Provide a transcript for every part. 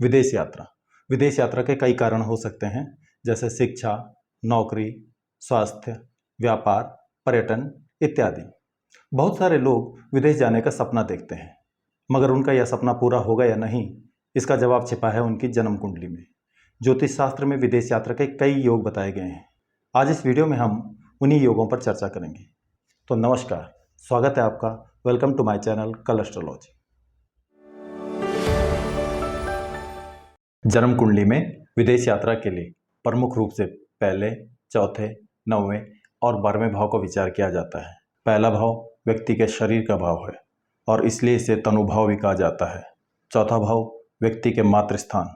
विदेश यात्रा। विदेश यात्रा के कई कारण हो सकते हैं, जैसे शिक्षा, नौकरी, स्वास्थ्य, व्यापार, पर्यटन इत्यादि। बहुत सारे लोग विदेश जाने का सपना देखते हैं, मगर उनका यह सपना पूरा होगा या नहीं, इसका जवाब छिपा है उनकी जन्म कुंडली में। ज्योतिष शास्त्र में विदेश यात्रा के कई योग बताए गए हैं। आज इस वीडियो में हम उन्हीं योगों पर चर्चा करेंगे। तो नमस्कार, स्वागत है आपका। वेलकम टू माय चैनल कल एस्ट्रोलॉजी। जन्म कुंडली में विदेश यात्रा के लिए प्रमुख रूप से पहले, चौथे, 9वें और 12वें भाव का विचार किया जाता है। पहला भाव व्यक्ति के शरीर का भाव है और इसलिए इसे तनुभाव भी कहा जाता है। चौथा भाव व्यक्ति के मातृस्थान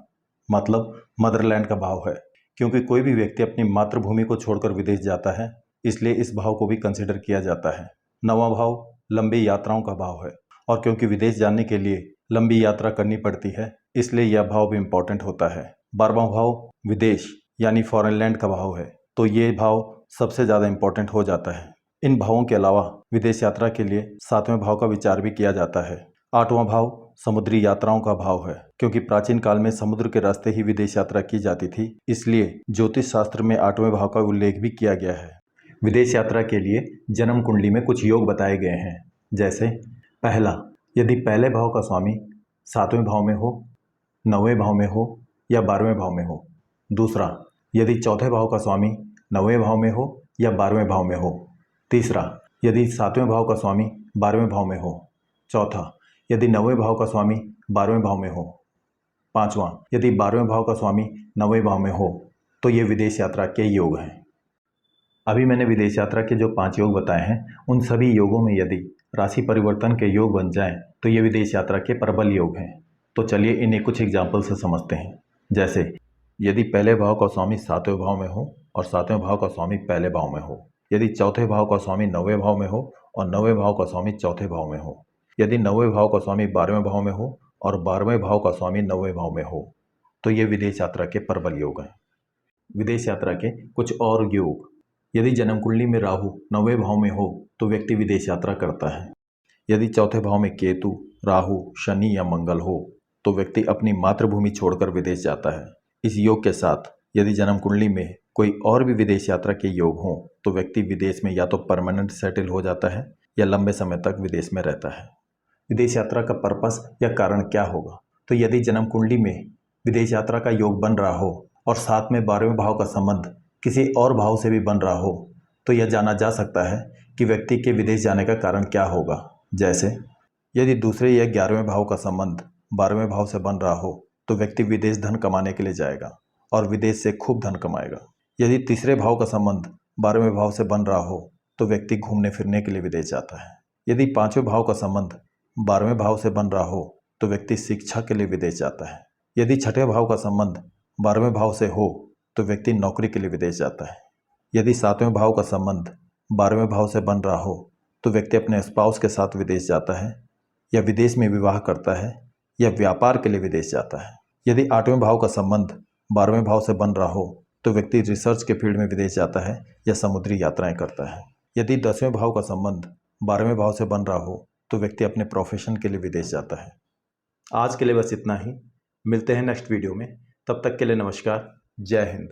मतलब मदरलैंड का भाव है। क्योंकि कोई भी व्यक्ति अपनी मातृभूमि को छोड़कर विदेश जाता है, इसलिए इस भाव को भी कंसिडर किया जाता है। 9वां भाव लंबी यात्राओं का भाव है और क्योंकि विदेश जाने के लिए लंबी यात्रा करनी पड़ती है, इसलिए यह भाव भी इम्पोर्टेंट होता है। 12वां भाव विदेश यानी फॉरेन लैंड का भाव है, तो ये भाव सबसे ज़्यादा इम्पोर्टेंट हो जाता है। इन भावों के अलावा विदेश यात्रा के लिए 7वें भाव का विचार भी किया जाता है। 8वां भाव समुद्री यात्राओं का भाव है। क्योंकि प्राचीन काल में समुद्र के रास्ते ही विदेश यात्रा की जाती थी, इसलिए ज्योतिष शास्त्र में 8वें भाव का उल्लेख भी किया गया है। विदेश यात्रा के लिए जन्म कुंडली में कुछ योग बताए गए हैं, जैसे पहला, यदि पहले भाव का स्वामी 7वें भाव में हो, 9वें भाव में हो या 12वें भाव में हो। दूसरा, यदि चौथे भाव का स्वामी 9वें भाव में हो या 12वें भाव में हो। तीसरा, यदि 7वें भाव का स्वामी 12वें भाव में हो। चौथा, यदि 9वें भाव का स्वामी 12वें भाव में हो। पांचवा, यदि 12वें भाव का स्वामी 9वें भाव में हो, तो ये विदेश यात्रा के योग हैं। अभी मैंने विदेश यात्रा के जो 5 योग बताए हैं, उन सभी योगों में यदि राशि परिवर्तन के योग बन जाएं, तो ये विदेश यात्रा के प्रबल योग हैं। तो चलिए इन्हें कुछ एग्जाम्पल से समझते हैं। जैसे यदि पहले भाव का स्वामी 7वें भाव में हो और 7वें भाव का स्वामी पहले भाव में हो। यदि चौथे भाव का स्वामी 9वें भाव में हो और 9वें भाव का स्वामी चौथे भाव में हो। यदि 9वें भाव का स्वामी 12वें भाव में हो और 12वें भाव का स्वामी 9वें भाव में हो, तो ये विदेश यात्रा के प्रबल योग हैं। विदेश यात्रा के कुछ और योग, यदि जन्म कुंडली में राहु 9वें भाव में हो तो व्यक्ति विदेश यात्रा करता है। यदि चौथे भाव में केतु, राहु, शनि या मंगल हो तो व्यक्ति अपनी मातृभूमि छोड़कर विदेश जाता है। इस योग के साथ यदि जन्म कुंडली में कोई और भी विदेश यात्रा के योग हों तो व्यक्ति विदेश में या तो परमानेंट सेटल हो जाता है या लंबे समय तक विदेश में रहता है। विदेश यात्रा का पर्पस या कारण क्या होगा? तो यदि जन्म कुंडली में विदेश यात्रा का योग बन रहा हो और साथ में 12वें भाव का संबंध किसी और भाव से भी बन रहा हो, तो यह जाना जा सकता है कि व्यक्ति के विदेश जाने का कारण क्या होगा। जैसे यदि दूसरे या 11वें भाव का संबंध 12वें भाव से बन रहा हो तो व्यक्ति विदेश धन कमाने के लिए जाएगा और विदेश से खूब धन कमाएगा। यदि तीसरे भाव का संबंध 12वें भाव से बन रहा हो तो व्यक्ति घूमने फिरने के लिए विदेश जाता है। यदि 5वें भाव का संबंध 12वें भाव से बन रहा हो तो व्यक्ति शिक्षा के लिए विदेश जाता है। यदि 6ठे भाव का संबंध 12वें भाव से हो तो व्यक्ति नौकरी के लिए विदेश जाता है। यदि 7वें भाव का संबंध 12वें भाव से बन रहा हो तो व्यक्ति अपने स्पाउस के साथ विदेश जाता है या विदेश में विवाह करता है या व्यापार के लिए विदेश जाता है। यदि 8वें भाव का संबंध 12वें भाव से बन रहा हो तो व्यक्ति रिसर्च के फील्ड में विदेश जाता है या समुद्री यात्राएं करता है। यदि 10वें भाव का संबंध 12वें भाव से बन रहा हो तो व्यक्ति अपने प्रोफेशन के लिए विदेश जाता है। आज के लिए बस इतना ही। मिलते हैं नेक्स्ट वीडियो में। तब तक के लिए नमस्कार। जय हिंद।